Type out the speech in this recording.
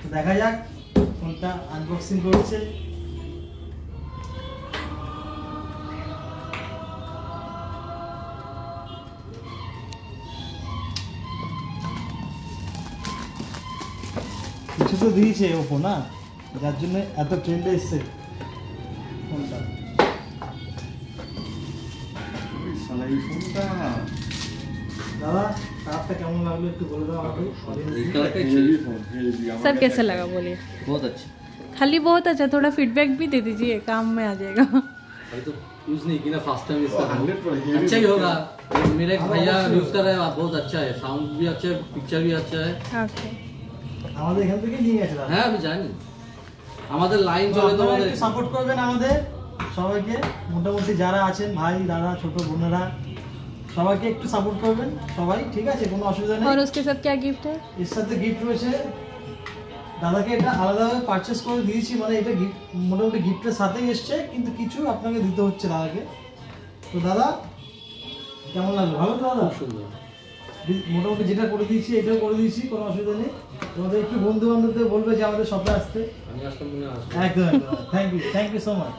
তো দেখা যাক কোনটা আনবক্সিং করছে। কিছু তো দিয়েছে ওপো না, যার জন্য এত ট্রেন্ডে এসছে ফোনটা। दादा आपका केमन लागलो একটু বলে দাও আমাকে। सर कैसा लगा बोलिए? बहुत अच्छा। खाली बहुत अच्छा, थोड़ा फीडबैक भी दे दीजिए, काम में आ जाएगा। अभी तो यूज नहीं की ना, फर्स्ट टाइम इसका। अच्छा ही होगा, मेरे एक भैया यूज कर रहे हैं, बहुत अच्छा है, साउंड भी अच्छा है, पिक्चर भी अच्छा है। ओके, আমাদের এখান থেকে নিয়ে গেছে দাদা। হ্যাঁ আমি জানি, আমাদের লাইন চলে তো আমাদের সাপোর্ট করবেন আমাদের সবাইকে, মোটামুটি যারা আছেন ভাই দাদা ছোট বোনেরা সবাইকে একটু সাপোর্ট করবেন সবাই, ঠিক আছে? কোনো অসুবিধা নেই। और उसके साथ क्या गिफ्ट है? এর সাথে গিফট রয়েছে, দাদাকে এটা আলাদাভাবে পারচেজ করে দিয়েছি, মানে এটা মোটামুটি গিফটের সাথেই এসছে, কিন্তু কিছু আপনাকে দিতে হচ্ছে দাদাকে। তো দাদা কেমন লাগলো? ভালো তো দাদা? সুন্দর, মোটামুটি যেটা করে দিয়েছি এটাও করে দিয়েছি, কোনো অসুবিধা নেই। তোমাদের একটু বন্ধু বান্ধবদের বলবে যে আমাদের শপে আসতে। আমি আসলাম মনে আসবো। একদম একদম, থ্যাংক ইউ সো মাচ।